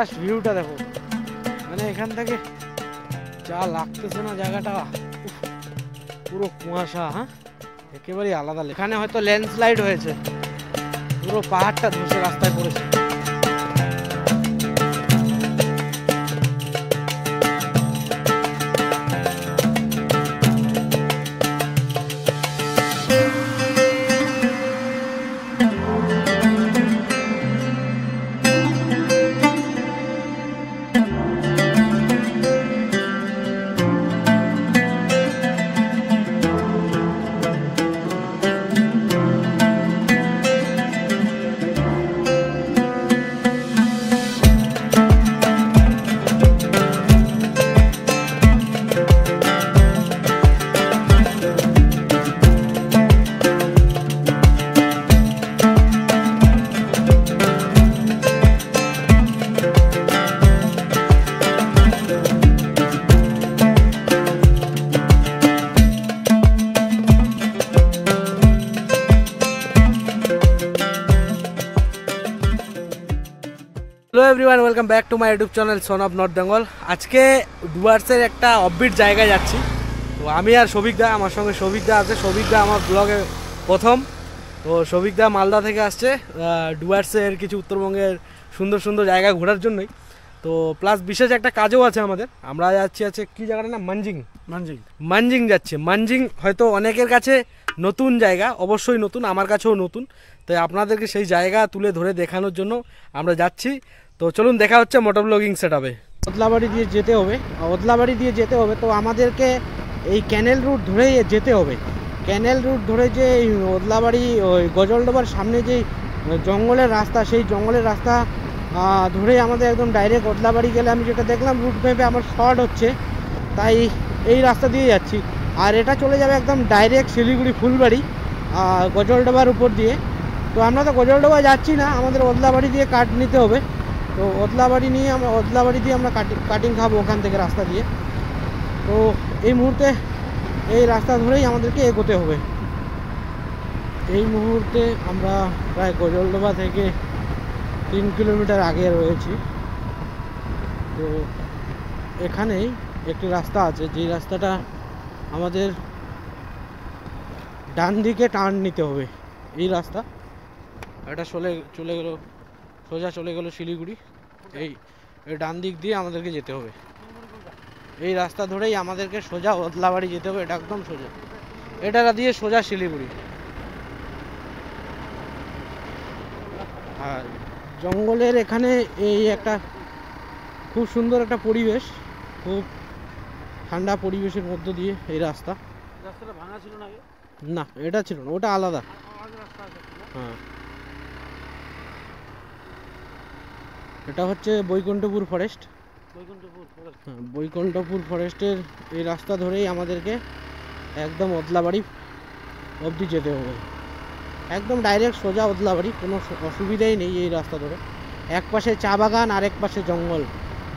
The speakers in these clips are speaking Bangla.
জাস্ট ভিউটা দেখো, মানে এখান থেকে যা লাগতেছে না জায়গাটা, পুরো কুয়াশা। হ্যাঁ, একেবারেই আলাদা। এখানে হয়তো ল্যান্ডস্লাইড হয়েছে, পুরো পাহাড়টা ধসে রাস্তায় পড়েছে। Hello everyone, welcome back to my YouTube channel son of north Bengal. আজকে ডুয়ার্সের একটা অফবিট জায়গায় যাচ্ছি। তো আমি আর সৌভিকদা, আমার সঙ্গে সৌভিকদা আছে। সৌভিকদা আমার ব্লগে প্রথম। তো সৌভিকদা মালদা থেকে আসছে ডুয়ার্সের কিছু উত্তরবঙ্গের সুন্দর সুন্দর জায়গা ঘোরার জন্যই। তো প্লাস বিশেষ একটা কাজও আছে আমাদের। আমরা যাচ্ছি আছে কি জায়গাটার নাম, মানজিং যাচ্ছে। মানজিং হয়তো অনেকের কাছে নতুন জায়গা, অবশ্যই নতুন, আমার কাছেও নতুন। তাই আপনাদেরকে সেই জায়গা তুলে ধরে দেখানোর জন্য আমরা যাচ্ছি। তো চলুন, দেখা হচ্ছে মোটর ব্লগিং সেটআপে। ওদলাবাড়ি দিয়ে যেতে হবে, তো আমাদেরকে এই ক্যানেল রুট ধরে যেতে হবে। ক্যানেল রুট ধরে যে এই ওদলাবাড়ি ওই গজলডোবার সামনে যে জঙ্গলের রাস্তা, সেই জঙ্গলের রাস্তা ধরে আমাদের একদম ডাইরেক্ট ওদলাবাড়ি গেলে, আমি যেটা দেখলাম রুট ম্যাপে আমার শর্ট হচ্ছে, তাই এই রাস্তা দিয়ে যাচ্ছি। আর এটা চলে যাবে একদম ডাইরেক্ট শিলিগুড়ি ফুলবাড়ি গজলডোবার উপর দিয়ে। তো আমরা তো গজলডোবা যাচ্ছি না, আমাদের ওদলাবাড়ি দিয়ে কাট নিতে হবে। তো ওদলাবাড়ি দিয়ে আমরা কাটিং খাবো ওখান থেকে রাস্তা দিয়ে। তো এই মুহূর্তে এই রাস্তা ধরেই আমাদেরকে এগোতে হবে। এই মুহূর্তে আমরা প্রায় গজলডোবা থেকে 3 কিলোমিটার আগে রয়েছি। তো এখানেই একটি রাস্তা আছে, যেই রাস্তাটা আমাদের ডান দিকে টার্ন নিতে হবে। এই রাস্তা এটা চলে গেল, সোজা চলে গেল শিলিগুড়ি। এই ডান দিক দিয়ে আমাদেরকে যেতে হবে। এই রাস্তা ধরেই আমাদেরকে সোজা ওদলাবাড়ি যেতে হবে। এটা একদম সোজা, এটা দিয়ে সোজা শিলিগুড়ি। আর জঙ্গলের এখানে এই একটা খুব সুন্দর একটা পরিবেশ, খুব ঠান্ডা পরিবেশের মধ্য দিয়ে এই রাস্তাটা ভাঙা ছিল না? না, এটা ছিল না, ওটা আলাদা। হ্যাঁ, এটা হচ্ছে বৈকুণ্ঠপুর ফরেস্ট। হ্যাঁ, বৈকুণ্ঠপুর ফরেস্টের এই রাস্তা ধরেই আমাদেরকে একদম ওদলাবাড়ি অবধি যেতে হবে। একদম ডাইরেক্ট সোজা ওদলাবাড়ি, কোনো অসুবিধাই নেই এই রাস্তা ধরে। এক পাশে চা বাগান আর এক পাশে জঙ্গল,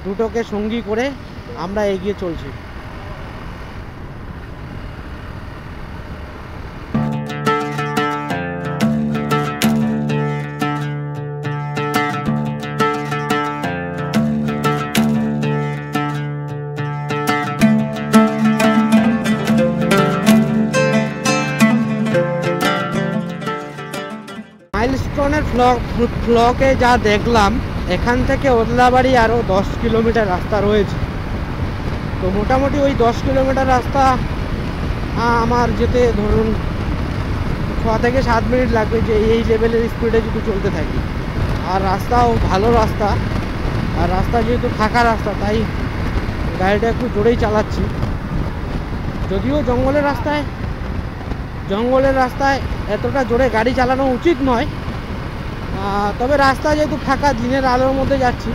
দুটোকে সঙ্গী করে আমরা এগিয়ে চলছি। মাইলস্টোনের ব্লকে যা দেখলাম, এখান থেকে ওদলাবাড়ি আরও 10 কিলোমিটার রাস্তা রয়েছে। তো মোটামুটি ওই 10 কিলোমিটার রাস্তা আমার যেতে ধরুন 6 থেকে 7 মিনিট লাগবে, যে এই লেভেলের স্পিডে যদি চলতে থাকি। আর রাস্তাও ভালো রাস্তা, আর রাস্তা যেহেতু ফাঁকা রাস্তা, তাই গাড়িটা একটু জোরেই চালাচ্ছি। যদিও জঙ্গলের রাস্তায় এতটা জোরে গাড়ি চালানো উচিত নয়, তবে রাস্তা যেহেতু ফাঁকা, দিনের আলোর মধ্যে যাচ্ছি।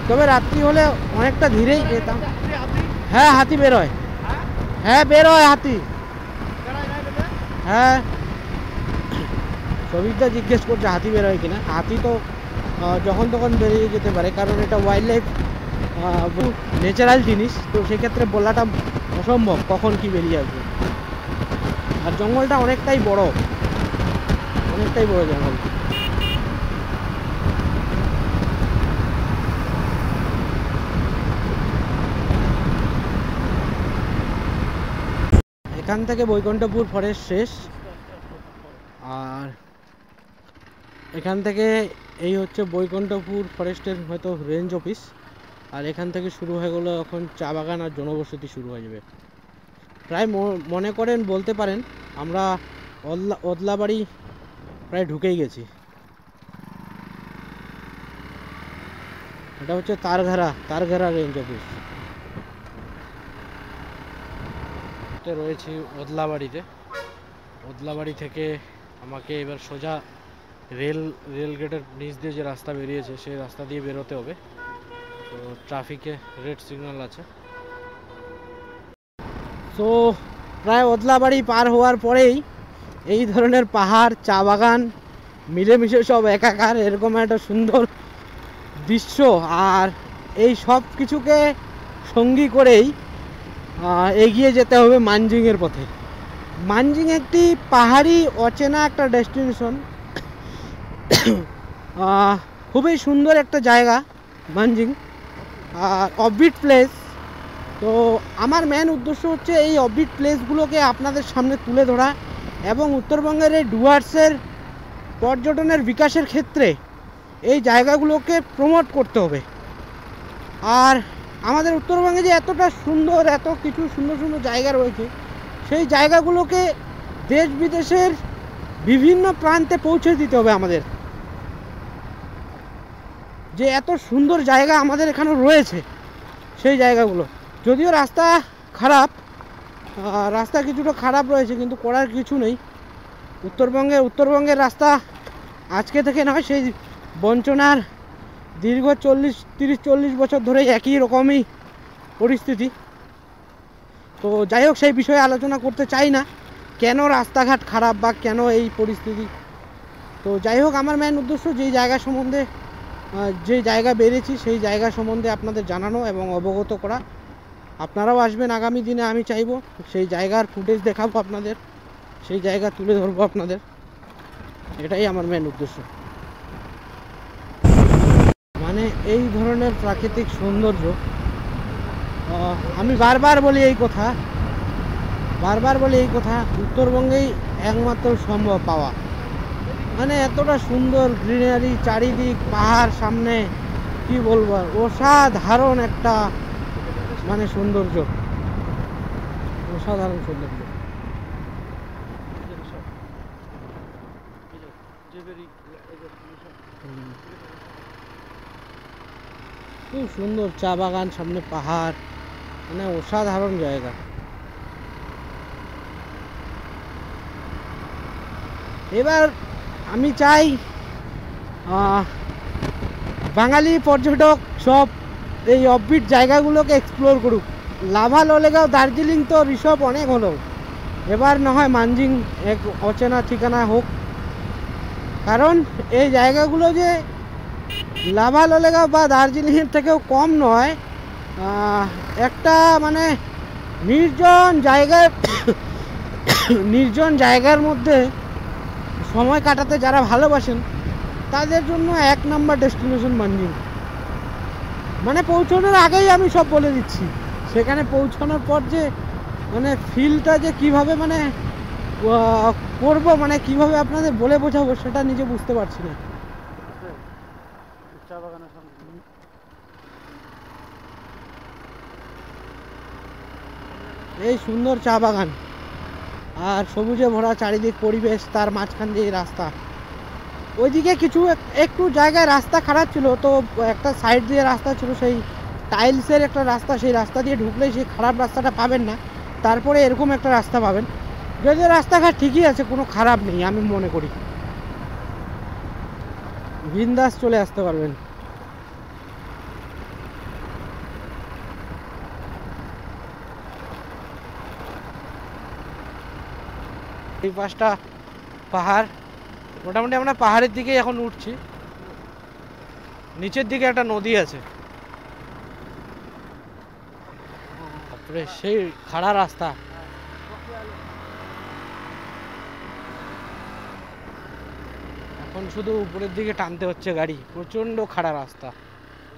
তবে রাত্রি হলে অনেকটা ধীরেই যেতাম। হ্যাঁ, হাতি বেরোয়। হ্যাঁ, বেরোয় হাতি। হ্যাঁ, সবিকদা জিজ্ঞেস করছে হাতি বেরোয় কিনা। হাতি তো যখন তখন বেরিয়ে যেতে পারে, কারণ এটা ওয়াইল্ড লাইফ, ন্যাচারাল জিনিস। তো সেক্ষেত্রে বলাটা অসম্ভব কখন কি বেরিয়ে আসবে। আর জঙ্গলটা অনেকটাই বড় জঙ্গল। এখান থেকে বৈকুণ্ঠপুর ফরেস্ট শেষ, আর এখান থেকে এই হচ্ছে বৈকুণ্ঠপুর ফরেস্টের হয়তো রেঞ্জ অফিস, আর এখান থেকে শুরু হয়ে গেলো এখন চা বাগান আর জনবসতি শুরু হয়ে যাবে। প্রায় মনে করেন বলতে পারেন আমরা ওদলাবাড়ি প্রায় ঢুকেই গেছি। এটা হচ্ছে তারঘেরা রেঞ্জ অফিস। রয়েছি ওদলাবাড়ি থেকে আমাকে এবার সোজা রেল গেটের নিচ দিয়ে যে রাস্তা বেরিয়েছে সেই রাস্তা দিয়ে বেরোতে হবে। তো ট্রাফিকে রেড সিগন্যাল আছে। তো প্রায় ওদলাবাড়ি পার হওয়ার পরেই এই ধরনের পাহাড়, চা বাগান মিলেমিশে সব একাকার এরকম একটা সুন্দর দৃশ্য, আর এই সব কিছুকে সঙ্গী করেই এগিয়ে যেতে হবে মানজিংয়ের পথে। মানজিং একটি পাহাড়ি অচেনা একটা ডেস্টিনেশন, খুবই সুন্দর একটা জায়গা মানজিং, আর অফবিট প্লেস। তো আমার মেন উদ্দেশ্য হচ্ছে এই অফবিট প্লেসগুলোকে আপনাদের সামনে তুলে ধরা এবং উত্তরবঙ্গের এই ডুয়ার্সের পর্যটনের বিকাশের ক্ষেত্রে এই জায়গাগুলোকে প্রমোট করতে হবে। আর আমাদের উত্তরবঙ্গে যে এতটা সুন্দর, এত কিছু সুন্দর সুন্দর জায়গা রয়েছে, সেই জায়গাগুলোকে দেশ বিদেশের বিভিন্ন প্রান্তে পৌঁছে দিতে হবে আমাদের। যে এত সুন্দর জায়গা আমাদের এখানে রয়েছে, সেই জায়গাগুলো যদিও রাস্তা কিছুটা খারাপ রয়েছে, কিন্তু করার কিছু নেই। উত্তরবঙ্গের রাস্তা আজকে থেকে নয়, সেই বঞ্চনার দীর্ঘ 30-40 বছর ধরে একই রকমই পরিস্থিতি। তো যাই হোক, সেই বিষয়ে আলোচনা করতে চাই না, কেন রাস্তাঘাট খারাপ বা কেন এই পরিস্থিতি। তো যাই হোক, আমার মেন উদ্দেশ্য যেই জায়গা বেরিয়েছি সেই জায়গা সম্বন্ধে আপনাদের জানানো এবং অবগত করা। আপনারাও আসবেন আগামী দিনে, আমি চাইবো সেই জায়গার ফুটেজ দেখাবো আপনাদের, সেই জায়গা তুলে ধরবো আপনাদের, এটাই আমার মেন উদ্দেশ্য। মানে এই ধরনের প্রাকৃতিক সৌন্দর্য, আমি বারবার বলি এই কথা, উত্তরবঙ্গেই একমাত্র সম্ভব পাওয়া। মানে এতটা সুন্দর গ্রিনারি, চারিদিক পাহাড়, সামনে কি বলবো, অসাধারণ একটা মানে সৌন্দর্য। খুব সুন্দর চা বাগান, সামনে পাহাড়, মানে অসাধারণ জায়গা। এবার আমি চাই বাঙালি পর্যটক সব এই অফবিট জায়গাগুলোকে এক্সপ্লোর করুক। লাভা, লোলেগাঁও, দার্জিলিং তো রিসর্ট অনেক হলো, এবার না হয় মানজিং এক অচেনা ঠিকানা হোক। কারণ এই জায়গাগুলো যে লাভা, লোলেগাঁও বা দার্জিলিংয়ের থেকেও কম নয়, একটা মানে নির্জন জায়গার মধ্যে সময় কাটাতে যারা ভালোবাসেন তাদের জন্য 1 নাম্বার ডেস্টিনেশন মানজিং। মানে পৌঁছানোর আগেই আমি সব বলে দিচ্ছি, সেখানে পৌঁছানোর পর যে মানে ফিলটা যে কিভাবে মানে করব, মানে কিভাবে আপনাদের বলে বোঝাবো সেটা নিজে বুঝতে পারছি না। এই সুন্দর চা বাগান আর সবুজে ভরা চারিদিক পরিবেশ, তার মাঝখান দিয়ে রাস্তা। ওইদিকে একটু জায়গায় রাস্তা খারাপ ছিল, তো একটা সাইড দিয়ে রাস্তা ছিল, সেই টাইলসের একটা রাস্তা, সেই রাস্তা দিয়ে ঢুকলেই সেই খারাপ রাস্তাটা পাবেন না, তারপরে এরকম একটা রাস্তা পাবেন। যদিও রাস্তাঘাট ঠিকই আছে, কোনো খারাপ নেই আমি মনে করি, বিন্দাস চলে আসতে পারবেন। এই পাশটা পাহাড়, মোটামুটি আমরা পাহাড়ের দিকে এখন উঠছি। নিচের দিকে একটা নদী আছে, তারপরে সেই খাড়া রাস্তা। এখন শুধু উপরের দিকে টানতে হচ্ছে গাড়ি, প্রচণ্ড খাড়া রাস্তা,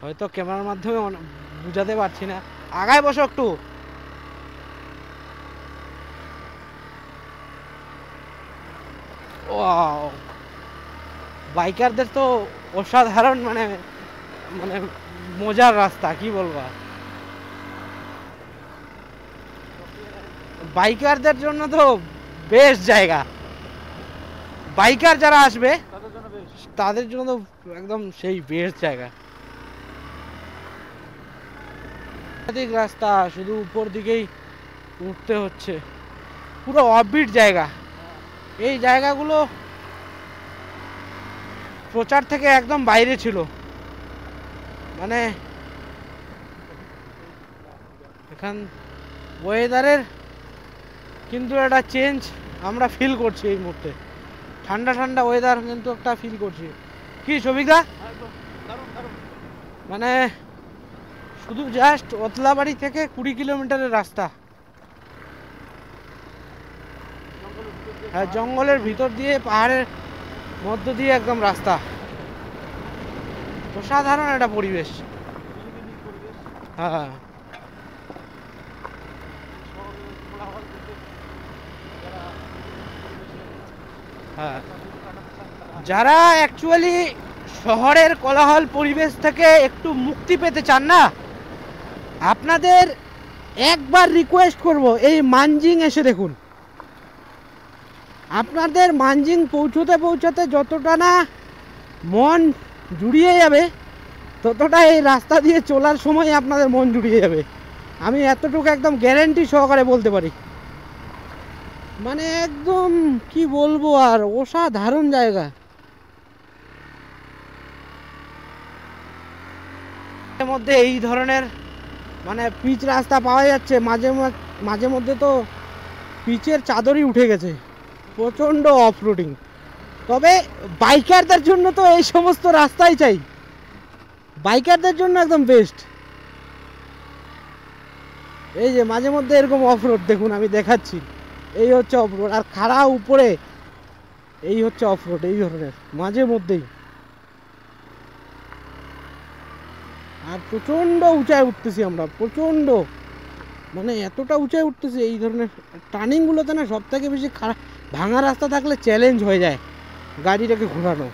হয়তো ক্যামেরার মাধ্যমে বুঝাতে পারছি না। আগায় বসো একটু। ওয়াও, বাইকারদের তো অসাধারণ, মানে মানে মজার রাস্তা, কি বলবো আর। বাইকারদের জন্য তো বেস্ট জায়গা, বাইকার যারা আসবে তাদের জন্য তো একদম সেই বেস্ট জায়গা। রাস্তা শুধু উপর দিকেই উঠতে হচ্ছে, পুরো অফবিট জায়গা। এই জায়গাগুলো প্রচার থেকে একদম বাইরে ছিল, মানে এখান ওয়েদারের কিন্তু একটা চেঞ্জ আমরা ফিল করছি এই মুহূর্তে। ঠান্ডা ঠান্ডা ওয়েদার কিন্তু একটা ফিল করছি। কি সবিকদা, মানে শুধু জাস্ট ওতলাবাড়ি থেকে 20 কিলোমিটারের রাস্তা। হ্যাঁ, জঙ্গলের ভিতর দিয়ে, পাহাড়ের মধ্য দিয়ে একদম রাস্তা। অসাধারণ একটা পরিবেশ। হ্যাঁ, হ্যাঁ, যারা অ্যাকচুয়ালি শহরের কোলাহল পরিবেশ থেকে একটু মুক্তি পেতে চান না, আপনাদের একবার রিকোয়েস্ট করব, এই মানজিং এসে দেখুন। আপনাদের মানজিং পৌঁছতে পৌঁছতে যতটা না মন জুড়িয়ে যাবে, ততটা এই রাস্তা দিয়ে চলার সময় আপনাদের মন জুড়িয়ে যাবে। আমি এতটুকু একদম গ্যারেন্টি সহকারে বলতে পারি। মানে একদম কি বলবো আর, অসাধারণ জায়গা। এর মধ্যে এই ধরনের মানে পিচ রাস্তা পাওয়া যাচ্ছে, মাঝে মধ্যে তো পিচের চাদরই উঠে গেছে, প্রচণ্ড অফ রোডিং। তবে বাইকারদের জন্য তো এই সমস্ত রাস্তাই চাই, বাইকারদের জন্য একদম বেস্ট। এই যে মাঝে মধ্যে এরকম অফ রোড দেখুন, আমি দেখাচ্ছি, এই হচ্ছে অফ রোড। আর খাড়া উপরে এই হচ্ছে অফ রোড, এই ধরনের মাঝে মধ্যেই। আর প্রচণ্ড উঁচায় উঠতেছি আমরা, প্রচণ্ড, মানে এতটা উঁচায় উঠতেছি। এই ধরনের টার্নিংগুলোতে না সব থেকে বেশি খারাপ, ভাঙা রাস্তা থাকলে চ্যালেঞ্জ হয়ে যায় গাড়িটাকে ঘোরানো।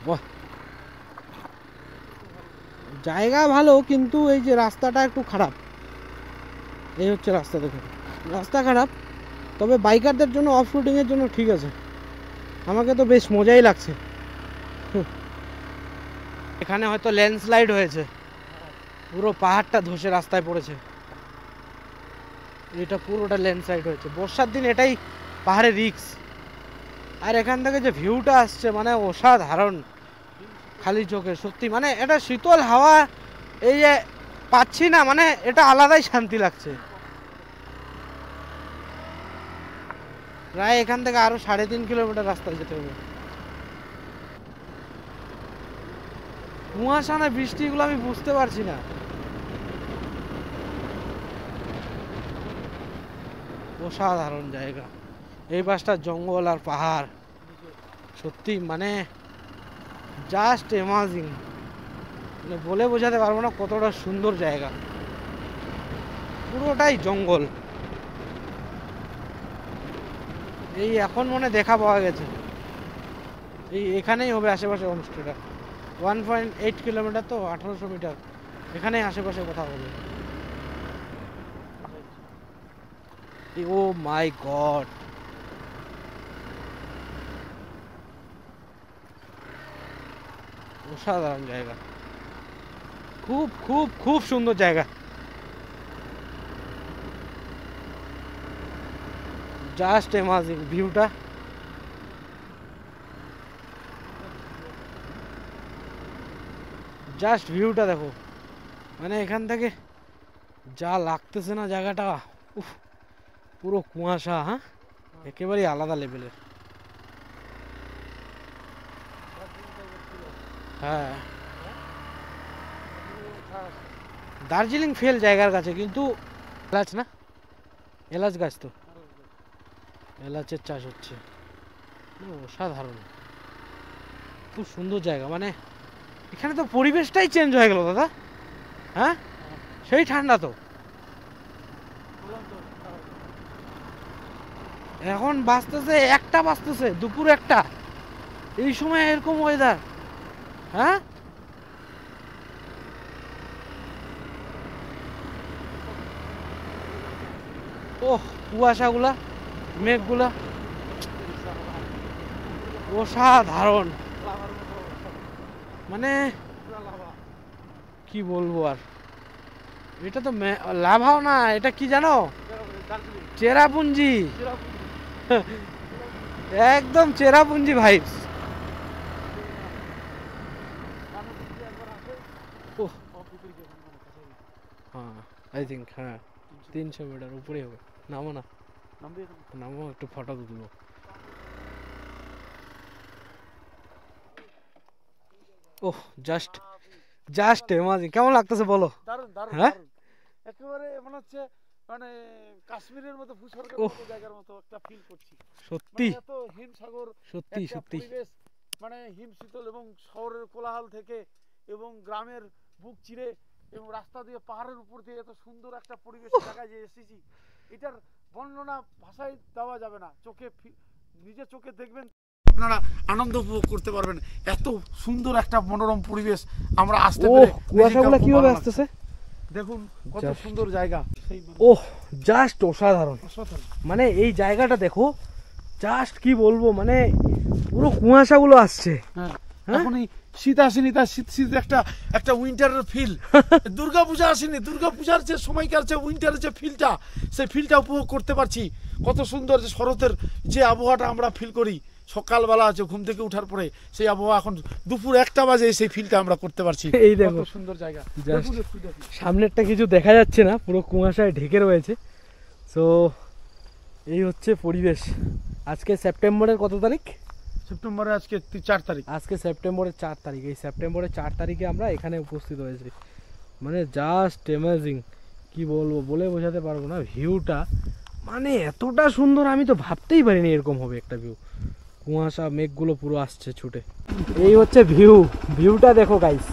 বাহ, জায়গা ভালো, কিন্তু এই যে রাস্তাটা একটু খারাপ। এই হচ্ছে রাস্তা, দেখুন রাস্তা খারাপ, তবে বাইকারদের জন্য, অফ রোডিংয়ের জন্য ঠিক আছে। আমাকে তো বেশ মজাই লাগছে। এখানে হয়তো ল্যান্ডস্লাইড হয়েছে, পুরো পাহাড়টা ধসে রাস্তায় পড়েছে। এটা পুরোটা ল্যান্ডস্লাইড হয়েছে। বর্ষার দিন এটাই পাহাড়ে রিস্ক। আর এখান থেকে যে ভিউটা আসছে, মানে অসাধারণ, খালি চোখে সত্যি। মানে এটা শীতল হাওয়া এই যে পাচ্ছি না, মানে এটা আলাদাই শান্তি লাগছে। প্রায় এখান থেকে আরো 3.5 কিলোমিটার রাস্তা যেতে হবে। কুয়াশা না বৃষ্টিগুলো আমি বুঝতে পারছি না। অসাধারণ জায়গা, এই পাশটা জঙ্গল আর পাহাড়, সত্যি মানে জাস্ট অ্যামেজিং। মানে বলে বোঝাতে পারবো না কতটা সুন্দর জায়গা। পুরোটাই জঙ্গল। এই এখন মনে দেখা পাওয়া গেছে, এই এখানেই হবে আশেপাশে হোমস্টেটা। 1.8 কিলোমিটার, তো 1800 মিটার, এখানেই আশেপাশে কোথাও হবে। ও মাই গড, অসাধারণ জায়গা, খুব খুব খুব সুন্দর জায়গা। জাস্ট অ্যামেজিং ভিউটা। জাস্ট ভিউটা দেখো, মানে এখান থেকে যা লাগতেছে না জায়গাটা, উফ, পুরো কুয়াশা। হ্যাঁ, একেবারেই আলাদা লেভেলের। হ্যাঁ, দার্জিলিং ফেল জায়গার কাছে, কিন্তু এলাচ না, এলাচ গাছ তো, এলাচের চাষ হচ্ছে। অসাধারণ, খুব সুন্দর জায়গা। মানে এখানে তো পরিবেশটাই চেঞ্জ হয়ে গেল দাদা। হ্যাঁ, সেই ঠান্ডা তো। এখন বাজতেছে 1টা বাজতেছে, দুপুর 1টা। এই সময় এরকম ওয়েদার, হ্যাঁ? ওহ, কুয়াশাগুলা, মেঘগুলা অসাধারণ। মানে কি বলবো আর, এটা তো লাভাও না, এটা কি জানো? চেরাপুঞ্জি। একদম চেরাপুঞ্জি ভাইবস। হ্যাঁ, আই থিঙ্ক, হ্যাঁ 300 মিটার উপরে হবে। নামো না, নামো, একটু ফটো তুলবো। ওহ, জাস্ট জাস্ট এমাজিং। কেমন লাগতেছে বলো? দারুণ দারুণ হ্যাঁ, দারুণ, একেবারে মনে হচ্ছে মানে কাশ্মীরের মতো ভূস্বর্গের মতো জায়গার মতো একটা ফিল করছি। সত্যি মানে এত হিমসাগর, সত্যি একটা সত্যি। পরিবেশ, মানে হিমশীতল এবং শহরের কোলাহল থেকে এবং গ্রামের বুক চিরে এবং রাস্তা দিয়ে পাহাড়ের উপর দিয়ে এত সুন্দর একটা পরিবেশের জায়গায় যে এসেছি, এটার বর্ণনা ভাষায় দেওয়া যাবে না। নিজের চোখে দেখবেন, আপনারা আনন্দ উপভোগ করতে পারবেন। এত সুন্দর একটা মনোরম পরিবেশ আমরা আসতে পেরে। কুয়াশাগুলো কিভাবে আসতেছে দেখুন কত সুন্দর জায়গা। ওহ, জাস্ট অসাধারণ। মানে এই জায়গাটা দেখো, জাস্ট কি বলবো, মানে পুরো কুয়াশাগুলো আসছে। এখন এই শীত আসেনি, তার শীত শীত একটা একটা উইন্টারের ফিল। দুর্গাপূজা আসেনি, দুর্গাপূজার যে সময়কার যে উইন্টারের যে ফিলটা, সেই ফিলটা উপভোগ করতে পারছি। কত সুন্দর যে শরতের যে আবহাওয়াটা আমরা ফিল করি সকালবেলা আছে ঘুম থেকে ওঠার পরে, সেই আবহাওয়া এখন দুপুর 1টা বাজে সেই ফিলটা আমরা করতে পারছি। এই দেখো সুন্দর জায়গা, সামনেরটা কিছু দেখা যাচ্ছে না, পুরো কুয়াশায় ঢেকে রয়েছে। সো এই হচ্ছে পরিবেশ। আজকে সেপ্টেম্বরের কত তারিখ? সেপ্টেম্বরে আজকে 4 তারিখ। আজকে সেপ্টেম্বরের 4 তারিখ। এই সেপ্টেম্বরের 4 তারিখে আমরা এখানে উপস্থিত হয়েছি। মানে জাস্ট অ্যামেজিং, কি বলবো, বলে বোঝাতে পারবো না। ভিউটা মানে এতটা সুন্দর, আমি তো ভাবতেই পারিনি এরকম হবে একটা ভিউ। কুয়াশা মেঘগুলো পুরো আসছে ছুটে। এই হচ্ছে ভিউটা দেখো গাইস।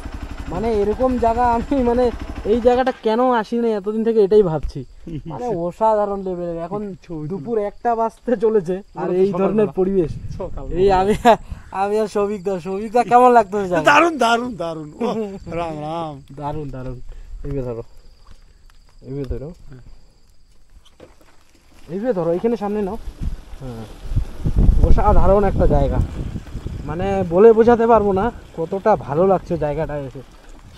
মানে এরকম জায়গা আমি, মানে এই জায়গাটা কেন আসিনি এতদিন থেকে এটাই ভাবছি। মানে অসাধারণ লেভেলের। এখন দুপুর 1টা বাজতে চলেছে আর এই ধরনের পরিবেশ। এই আমি আর সৌভিকদা কেমন লাগতেছে? দারুণ দারুণ দারুণ, রাম রাম, দারুণ দারুণ। এইভাবে ধরো, এইভাবে ধরো, এইখানে সামনে নাও। হ্যাঁ, অসাধারণ একটা জায়গা। মানে বলে বোঝাতে পারবো না কতটা ভালো লাগছে জায়গাটা এসে।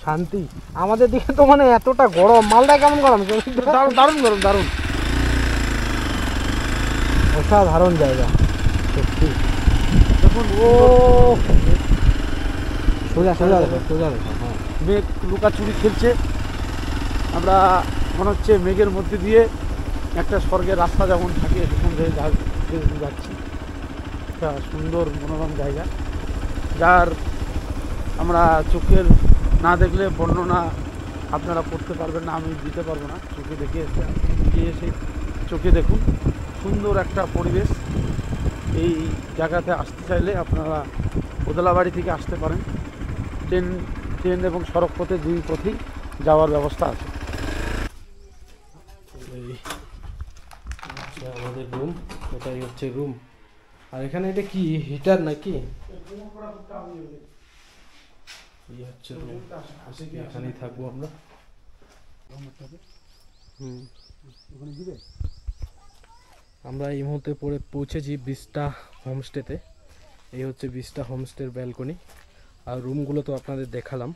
শান্তি। আমাদের দিকে তো মানে এতটা গরম। মালদা কেমন গরম? দারুণ দারুণ গরম, দারুণ। অসাধারণ জায়গা সত্যি। দেখুন, ও সোজা সোজা দেখো, সোজা দেখো। হ্যাঁ, মেঘ লুকাচুরি খেলছে। আমরা মনে হচ্ছে মেঘের মধ্যে দিয়ে একটা স্বর্গের রাস্তা যেমন থাকে সেখান থেকে যাচ্ছি। একটা সুন্দর মনোরম জায়গা, যার আমরা চোখের না দেখলে বর্ণনা আপনারা করতে পারবেন না, আমি দিতে পারবো না। চোখে দেখে এসে চোখে দেখুন, সুন্দর একটা পরিবেশ। এই জায়গাতে আসতে চাইলে আপনারা ওদলাবাড়ি থেকে আসতে পারেন। ট্রেন এবং সড়ক পথে, 2 পথেই যাওয়ার ব্যবস্থা আছে। আমাদের রুম, এটাই হচ্ছে রুম। আর এখানে এটা কি হিটার নাকি? এই হচ্ছে রুম, এখানেই থাকবো আমরা। আমরা এই মুহূর্তে পৌঁছেছি বিস্টা হোমস্টেতে। এই হচ্ছে বিস্টা হোমস্টের ব্যালকনি। আর রুমগুলো তো আপনাদের দেখালাম।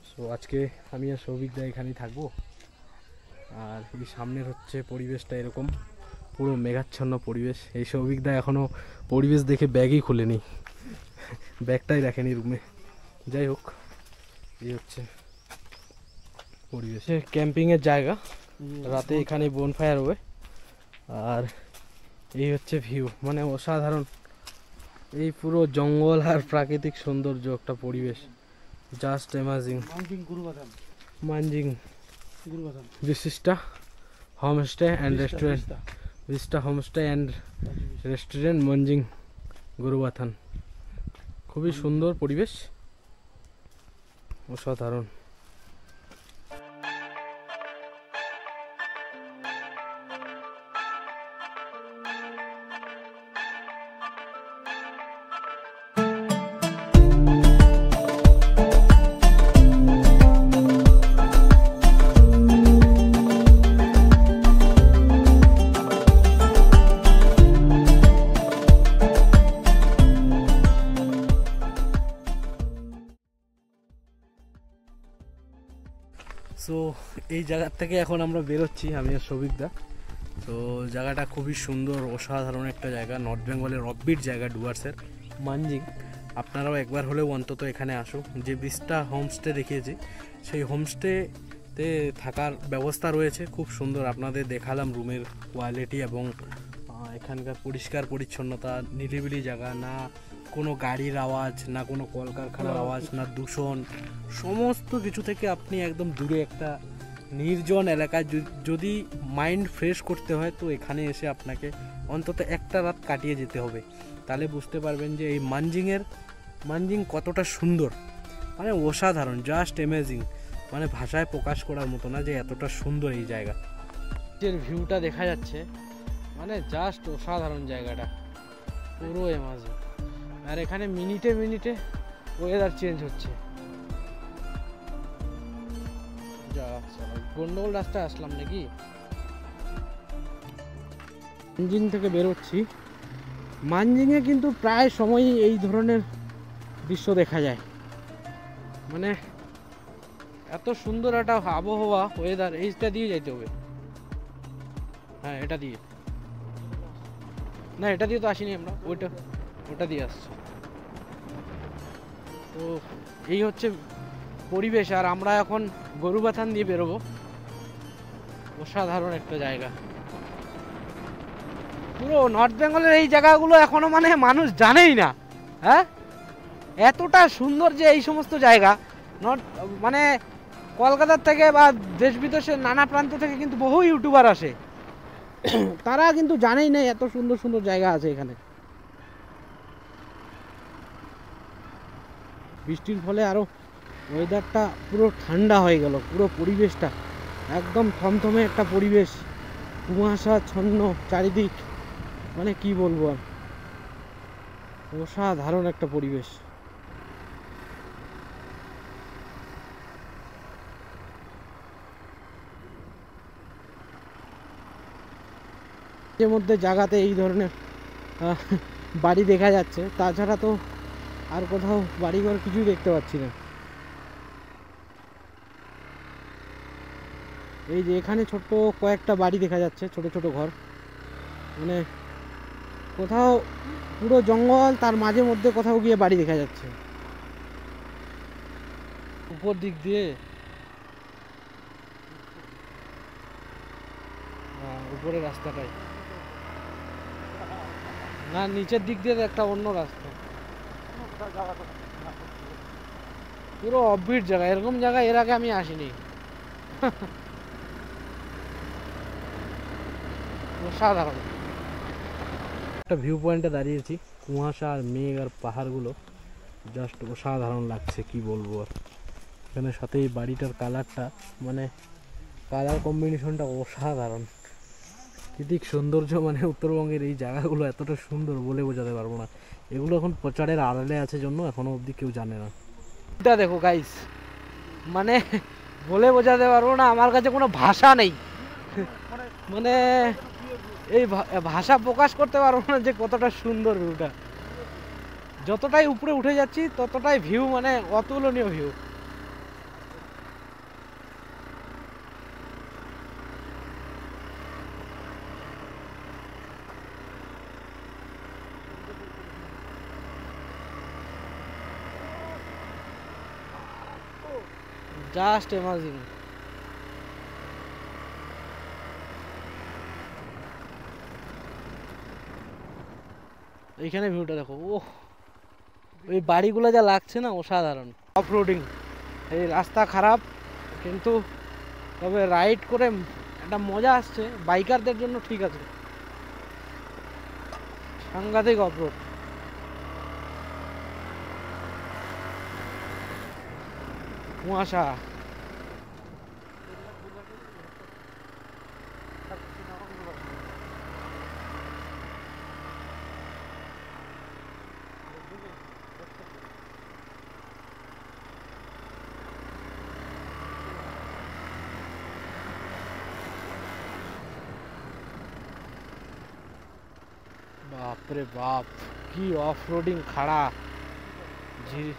সো আজকে আমি আর সৌভিকদা এখানেই থাকবো। আর এই সামনের হচ্ছে পরিবেশটা এরকম, পুরো মেঘাচ্ছন্ন পরিবেশ। এই সৌভিকদা এখনও পরিবেশ দেখে ব্যাগই খুলেনি, ব্যাগটাই রাখেনি রুমে। যাই হোক, এই হচ্ছে পরিবেশে ক্যাম্পিংয়ের জায়গা। রাতে এখানে বনফায়ার হবে। আর এই হচ্ছে ভিউ, মানে অসাধারণ। এই পুরো জঙ্গল আর প্রাকৃতিক সৌন্দর্য, একটা পরিবেশ জাস্ট অ্যামেজিং। মানজিং বিশিষ্টা হোমস্টে অ্যান্ড রেস্টুরেন্ট, বিশিষ্টা homestay and restaurant Manjing Gurubathan. খুবই সুন্দর পরিবেশ, অসাধারণ। এই জায়গার থেকে এখন আমরা বেরোচ্ছি, আমি আর সৌভিকদা। তো জায়গাটা খুবই সুন্দর, অসাধারণ একটা জায়গা, নর্থ বেঙ্গলের অফবিট জায়গা ডুয়ার্সের মানজিং। আপনারাও একবার হলেও অন্তত এখানে আসুন। যে 20টা হোমস্টে দেখিয়েছি, সেই হোমস্টেতে থাকার ব্যবস্থা রয়েছে, খুব সুন্দর। আপনাদের দেখালাম রুমের কোয়ালিটি এবং এখানকার পরিষ্কার পরিচ্ছন্নতা, নিরিবিলি জায়গা, না কোনো গাড়ির আওয়াজ, না কোনো কলকারখানার আওয়াজ, না দূষণ, সমস্ত কিছু থেকে আপনি একদম দূরে একটা নির্জন এলাকায় যদি মাইন্ড ফ্রেশ করতে হয় তো এখানে এসে আপনাকে অন্তত একটা রাত কাটিয়ে যেতে হবে। তাহলে বুঝতে পারবেন যে এই মানজিং কতটা সুন্দর, মানে অসাধারণ, জাস্ট অ্যামেজিং, মানে ভাষায় প্রকাশ করার মতো না যে এতটা সুন্দর এই জায়গা। যে ভিউটা দেখা যাচ্ছে মানে জাস্ট অসাধারণ জায়গাটা, পুরো অ্যামাজিং। আর এখানে মিনিটে মিনিটে ওয়েদার চেঞ্জ হচ্ছে। গন্ডগোল রাস্তায় আসলাম নাকি? মানজিং থেকে বেরোচ্ছি। মানজিংয়ে কিন্তু প্রায় সময়ই এই ধরনের দৃশ্য দেখা যায়, মানে এত সুন্দর একটা আবহাওয়া, ওয়েদার। এইটা দিয়ে যাইতে হবে, হ্যাঁ এটা দিয়ে না, এটা দিয়ে তো আসিনি আমরা, ওটা দিয়ে আসছি। তো এই হচ্ছে পরিবেশ। আর আমরা এখন গরুবাথান দিয়ে বেরোবো। অসাধারণ একটা জায়গা, পুরো নর্থ বেঙ্গলের এই জায়গাগুলো এখনো মানে মানুষ জানেই না। হ্যাঁ, এতটা সুন্দর যে এই সমস্ত জায়গা মানে কলকাতার থেকে বা দেশ বিদেশের নানা প্রান্ত থেকে কিন্তু বহু ইউটিউবার আসে, তারা কিন্তু জানেই না এত সুন্দর সুন্দর জায়গা আছে এখানে। বৃষ্টির ফলে আরো ওয়েদারটা পুরো ঠান্ডা হয়ে গেল, পুরো পরিবেশটা একদম থমথমে একটা পরিবেশ, কুয়াশাচ্ছন্ন চারিদিক, মানে কি বলবো আর, অসাধারণ একটা পরিবেশ। এর মধ্যে জায়গাতে এই ধরনের বাড়ি দেখা যাচ্ছে, তাছাড়া তো আর কোথাও বাড়িঘর কিছুই দেখতে পাচ্ছি না। এই যে এখানে ছোট্ট কয়েকটা বাড়ি দেখা যাচ্ছে, ছোট ছোট ঘর, মানে কোথাও পুরো জঙ্গল, তার মাঝে মধ্যে কোথাও গিয়ে বাড়ি দেখা যাচ্ছে। উপর দিক দিয়ে উপরে রাস্তাটাই না, নিচের দিক দিয়ে একটা অন্য রাস্তা, পুরো অফবিট জায়গা। এরকম জায়গা এর আগে আমি আসিনি। অসাধারণ একটা ভিউ পয়েন্টে দাঁড়িয়েছি, কুয়াশা আর মেঘ আর পাহাড়গুলো জাস্ট অসাধারণ লাগছে, কি বলবো আর। এখানে সাথে এই বাড়িটার কালারটা, মানে কালার কম্বিনেশনটা অসাধারণ, কৃতিক সৌন্দর্য। মানে উত্তরবঙ্গের এই জায়গাগুলো এতটা সুন্দর বলে বোঝাতে পারবো না। এগুলো এখন প্রচারের আড়ালে আছে জন্য এখনো অবধি কেউ জানে না। এটা দেখো গাইস, মানে বলে বোঝাতে পারবো না, আমার কাছে কোনো ভাষা নেই, মানে এই ভাষা প্রকাশ করতে পারবো না যে কতটা সুন্দর ভিউটা। যতটাই উপরে উঠে যাচ্ছি ততটাই ভিউ, মানে অতুলনীয় ভিউ। Just amazing. এইখানে ভিউটা দেখো, ওহ ওই বাড়িগুলো যা লাগছে না, অসাধারণ। অফরোডিং, এই রাস্তা খারাপ কিন্তু তবে রাইড করে একটা মজা আসছে, বাইকারদের জন্য ঠিক আছে। সাংঘাতিক অফরোড। কুয়াশা, বাপরে বাপ, কি অফরোডিং খাড়া, ঝিরি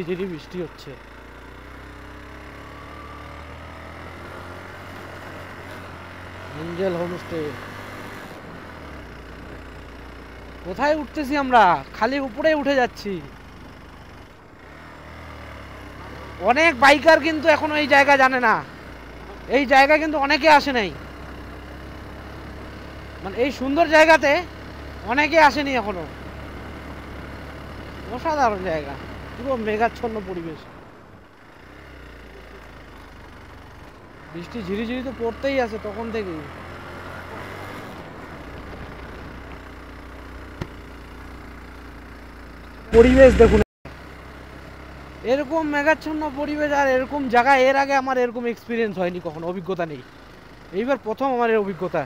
ঝিরি বৃষ্টি হচ্ছে। Angel homestay. কোথায় উঠতেছি আমরা? খালি উপরে উঠে যাচ্ছি। অনেক বাইকার কিন্তু এখনো এই জায়গা জানে না। এই জায়গা কিন্তু অনেকে আসে নাই, মানে এই সুন্দর জায়গাতে অনেকে আসেনি এখনো। অসাধারণ জায়গা, পুরো মেঘাচ্ছন্ন পরিবেশ। বৃষ্টি ঝিরিঝিরি তো পড়তেই আছে তখন থেকেই। পরিবেশ দেখুন, এরকম মেঘাচ্ছন্ন পরিবেশ আর এরকম জায়গা এর আগে আমার এরকম এক্সপিরিয়েন্স হয়নি কখনো, অভিজ্ঞতা নেই। এইবার প্রথম আমার এর অভিজ্ঞতা।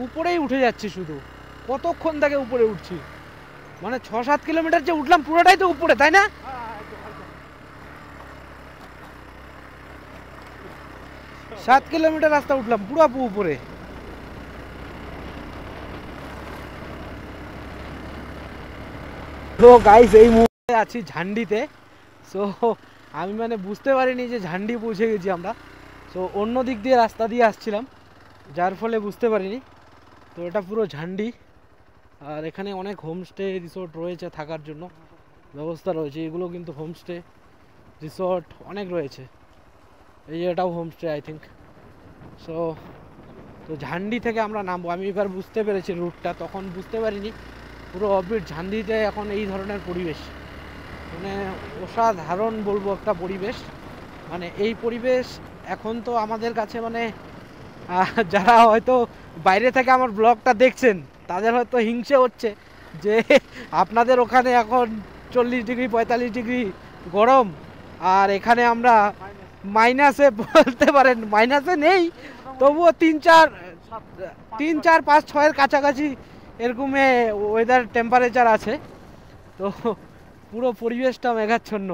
উপরেই উঠে যাচ্ছি শুধু, কতক্ষণ থেকে উপরে উঠছি, মানে 6-7 কিলোমিটার যে উঠলাম পুরোটাই তো উপরে, তাই না? 7 কিলোমিটার রাস্তা উঠলাম পুরো উপরে। তো গাইস এই মুহূর্তে আছি ঝান্ডিতে। সো আমি মানে বুঝতে পারিনি যে ঝান্ডি পৌঁছে গেছি আমরা। সো অন্য দিক দিয়ে রাস্তা দিয়ে আসছিলাম, যার ফলে বুঝতে পারিনি। তো এটা পুরো ঝান্ডি, আর এখানে অনেক হোমস্টে রিসোর্ট রয়েছে, থাকার জন্য ব্যবস্থা রয়েছে। এগুলো কিন্তু হোমস্টে রিসোর্ট অনেক রয়েছে। এই এটাও হোমস্টে আই থিঙ্ক। সো তো ঝান্ডি থেকে আমরা নামবো। আমি এবার বুঝতে পেরেছি রুটটা, তখন বুঝতে পারিনি। পুরো অফবিট ঝান্ডিতে এখন এই ধরনের পরিবেশ, মানে অসাধারণ বলবো একটা পরিবেশ। মানে এই পরিবেশ এখন তো আমাদের কাছে মানে যারা হয়তো বাইরে থেকে আমার ব্লগটা দেখছেন তাদের হয়তো হিংসে হচ্ছে যে আপনাদের ওখানে এখন 40 ডিগ্রি 45 ডিগ্রি গরম, আর এখানে আমরা মাইনাসে, বলতে পারেন মাইনাসে নেই, তবুও 3-4-5-6-এর কাছাকাছি এরকমে ওয়েদার টেম্পারেচার আছে। তো পুরো পরিবেশটা মেঘাচ্ছন্ন,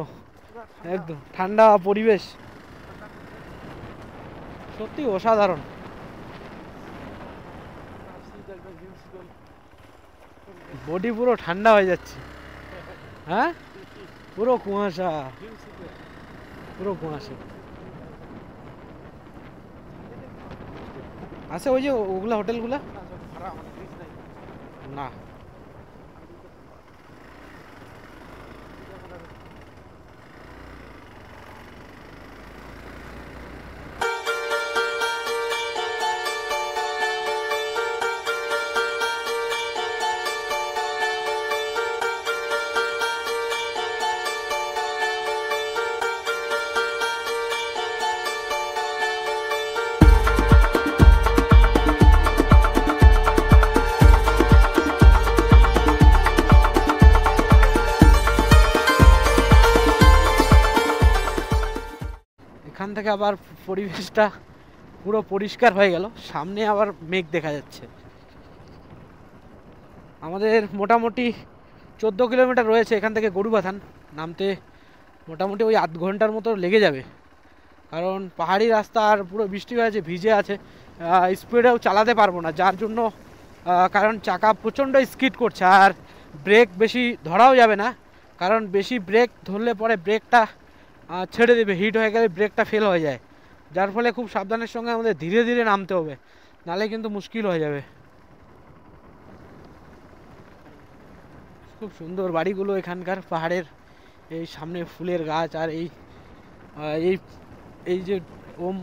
একদম ঠান্ডা পরিবেশ, সত্যি অসাধারণ। বডি পুরো ঠান্ডা হয়ে যাচ্ছে। হ্যাঁ, পুরো কুয়াশা, পুরো কুয়াশা আছে। ওই যে ওগুলা হোটেলগুলা না, এখান থেকে আবার পরিবেশটা পুরো পরিষ্কার হয়ে গেল, সামনে আবার মেঘ দেখা যাচ্ছে। আমাদের মোটামুটি 14 কিলোমিটার রয়েছে এখান থেকে গরুবাথান নামতে। মোটামুটি ওই আধ ঘন্টার মতো লেগে যাবে, কারণ পাহাড়ি রাস্তা আর পুরো বৃষ্টি হয়েছে, ভিজে আছে, স্পিডেও চালাতে পারবো না, যার জন্য কারণ চাকা প্রচণ্ড স্কিড করছে, আর ব্রেক বেশি ধরাও যাবে না, কারণ বেশি ব্রেক ধরলে পরে ব্রেকটা ছেড়ে দেবে, হিট হয়ে গেলে ব্রেকটা ফেল হয়ে যায়, যার ফলে খুব সাবধানের সঙ্গে আমাদের ধীরে ধীরে নামতে হবে, নাহলে কিন্তু মুশকিল হয়ে যাবে। খুব সুন্দর বাড়িগুলো এখানকার পাহাড়ের, এই সামনে ফুলের গাছ, আর এই এই এই যে ওম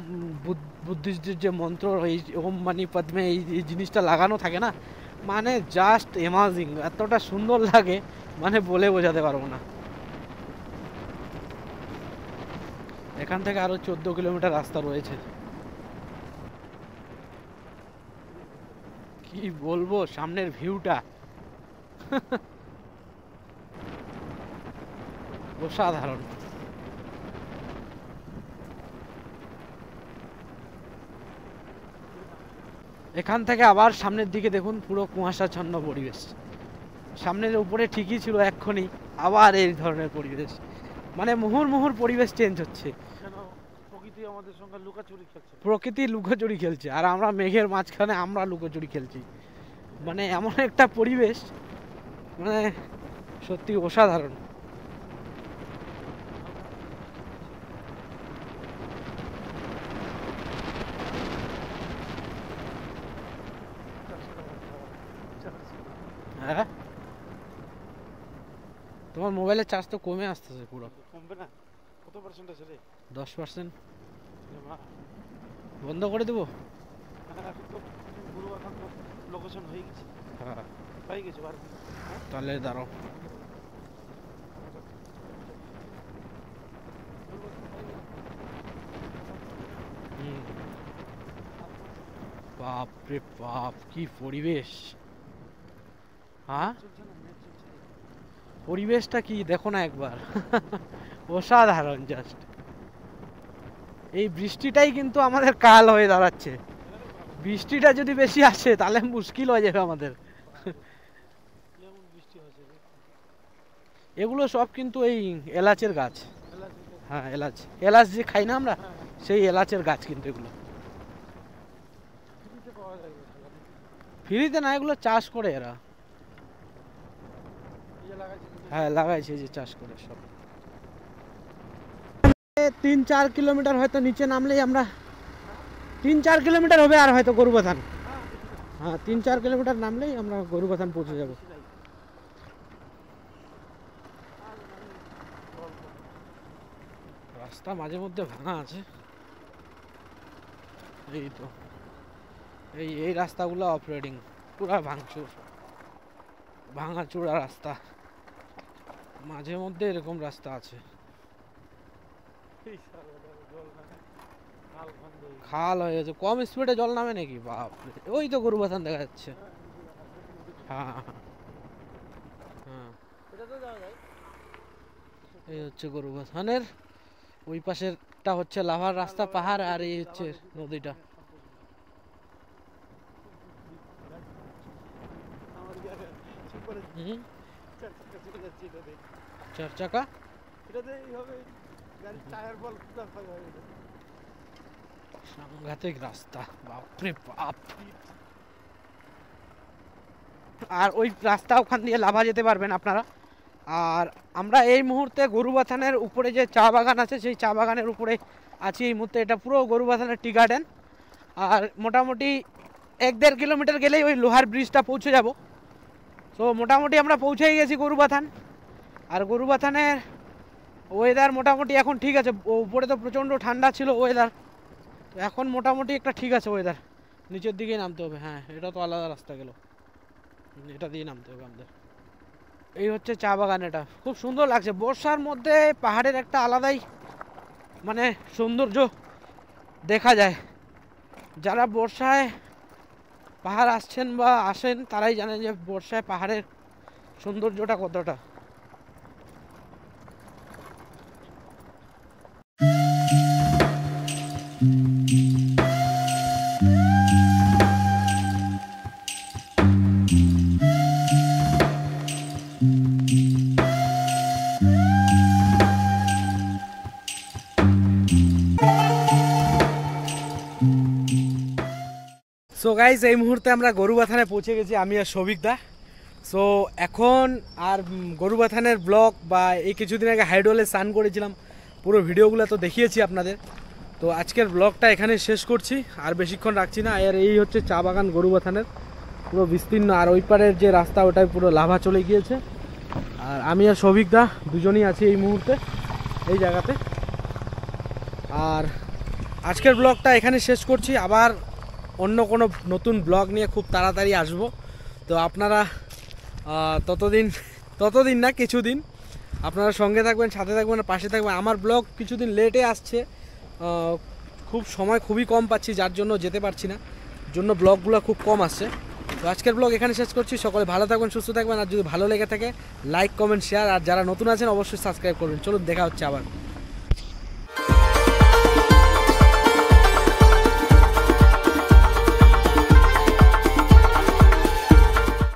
বুদ্ধিস্টদের যে মন্ত্র, এই ওম মানি পদ্মে এই জিনিসটা লাগানো থাকে না, মানে জাস্ট অ্যামাজিং, এতটা সুন্দর লাগে মানে বলে বোঝাতে পারবো না। এখান থেকে আরো 14 কিলোমিটার রাস্তা রয়েছে। কি বলবো, সামনের ভিউটা অসাধারণ। এখান থেকে আবার সামনের দিকে দেখুন, পুরো কুয়াশাচ্ছন্ন পরিবেশ। সামনের উপরে ঠিকই ছিল, এক্ষুনি আবার এই ধরনের পরিবেশ, মানে মুহুর পরিবেশ চেঞ্জ হচ্ছে। প্রকৃতি আমাদের সঙ্গে লুকাচুরি খেলছে, প্রকৃতি লুকোচুরি খেলছে, আর আমরা মেঘের মাঝখানে আমরা লুকোচুরি খেলছি। মানে এমন একটা পরিবেশ, মানে সত্যি অসাধারণ। হ্যাঁ, তোমার মোবাইলের চার্জ তো কমে আসতেছে পুরো। কমবে না? কত পার্সেন্ট আছে রে? 10%। মা, বন্ধ করে দেবো? এখন তো গুরুবাথান তো লোকেশন হয়ে গেছে, হ্যাঁ, হয়ে গেছে বার। তাহলে দাঁড়াও। হুম, বাপ রে বাপ, কি পরিবেশ! হ্যাঁ, পরিবেশটা কি দেখো না একবার। অসাধারণ জাস্ট। এই বৃষ্টিটাই কিন্তু আমাদের কাল হয়ে দাঁড়াচ্ছে। বৃষ্টিটা যদি বেশি আসে তাহলে মুশকিল হয়ে যাবে আমাদের। বৃষ্টি হয়েছে রে। এগুলো সব কিন্তু এই এলাচের গাছ। এলাচ এটা। হ্যাঁ, এলাচ। এলাচ যে খাই না আমরা, সেই এলাচের গাছ কিন্তু এগুলো। ফ্রিতে পাওয়া যায় না শালা। ফ্রিতে না, এগুলো চাষ করে এরা। এই যে লাগাইছে কিন্তু। হ্যাঁ, লাগাইছে যে চাষ করে সব। 3-4 কিলোমিটার হয়তো নিচে নামলেই আমরা, 3-4 কিলোমিটার হবে আর হয়তো গরুবাথান। হ্যাঁ, 3-4 কিলোমিটার নামলেই আমরা গরুবাথান পৌঁছে যাব। রাস্তা মাঝে মধ্যে ভাঙা আছে। এই তো এই রাস্তাগুলো অফ রোডিং, পুরা ভাঙচুর, ভাঙাচুরা রাস্তা। মাঝে মধ্যে এরকম রাস্তা আছে। এই শালা জল নামে খাল বন্ধ হয়ে গেছে। খাল হয়ে গেছে, কম স্পিডে জল নামে নাকি? বাপরে, ওই তো গরুবাথান দেখা যাচ্ছে। হ্যাঁ, হ্যাঁ, এটা তো যাওয়া যায়। এই হচ্ছে গরুবাথানের ওই পাশেরটা হচ্ছে লাভার রাস্তা, পাহাড়, আর এই হচ্ছে নদীটা। আমার ইয়ারে ঠিক করে হুম, 4 চাকা চলে যাচ্ছে এটাতে। 4 চাকা। এটাতে এইভাবে গাড়ির টায়ার বল ফুটা হয়ে গেছে। সাংঘাতিক রাস্তা, বাপরে বাপ। আর ওই রাস্তা, ওখান দিয়ে লাভা যেতে পারবেন আপনারা। আর আমরা এই মুহূর্তে গরুবাথানের উপরে যে চা বাগান আছে, সেই চা বাগানের উপরে আছি এই মুহূর্তে। এটা পুরো গরুবাথানের টি গার্ডেন। আর মোটামুটি 1-1.5 কিলোমিটার গেলেই ওই লোহার ব্রিজটা পৌঁছে যাব। তো মোটামুটি আমরা পৌঁছেই গেছি গরুবাথান। আর গরুবাথানের ওয়েদার মোটামুটি এখন ঠিক আছে। উপরে তো প্রচণ্ড ঠান্ডা ছিল ওয়েদার, তো এখন মোটামুটি একটা ঠিক আছে ওয়েদার। নিচের দিকেই নামতে হবে। হ্যাঁ, এটা তো আলাদা রাস্তা গেল, এটা দিয়ে নামতে হবে আমাদের। এই হচ্ছে চা বাগান। এটা খুব সুন্দর লাগছে বর্ষার মধ্যে। পাহাড়ের একটা আলাদাই মানে সৌন্দর্য দেখা যায়। যারা বর্ষায় পাহাড় আসছেন বা আসেন তারাই জানেন যে বর্ষায় পাহাড়ের সৌন্দর্যটা কতটা। সো গাইজ, এই মুহূর্তে আমরা গরুবাথানে পৌঁছে গেছি, আমি আর সৌভিকদা। সো এখন আর গরুবাথানের ব্লগ বা এই কিছুদিন আগে হাইডোলে স্নান করেছিলাম, পুরো ভিডিওগুলো তো দেখিয়েছি আপনাদের। তো আজকের ব্লগটা এখানে শেষ করছি, আর বেশিক্ষণ রাখছি না। আর এই হচ্ছে চা বাগান গরুবাথানের পুরো বিস্তীর্ণ। আর ওই পারের যে রাস্তা, ওটাই পুরো লাভা চলে গিয়েছে। আর আমি আর সৌভিকদা দুজনই আছি এই মুহূর্তে এই জায়গাতে। আর আজকের ব্লগটা এখানে শেষ করছি। আবার অন্য কোনো নতুন ব্লগ নিয়ে খুব তাড়াতাড়ি আসবো। তো আপনারা ততদিন না, কিছুদিন আপনারা সঙ্গে থাকবেন, সাথে থাকবেন, পাশে থাকবেন। আমার ব্লগ কিছুদিন লেটে আসছে, খুব সময় খুবই কম পাচ্ছি, যার জন্য যেতে পারছি না, জন্য ব্লগগুলো খুব কম আসছে। তো আজকের ব্লগ এখানে শেষ করছি। সকলে ভালো থাকবেন, সুস্থ থাকবেন। আর যদি ভালো লেগে থাকে লাইক, কমেন্ট, শেয়ার। আর যারা নতুন আছেন অবশ্যই সাবস্ক্রাইব করবেন। চলুন, দেখা হচ্ছে আবার।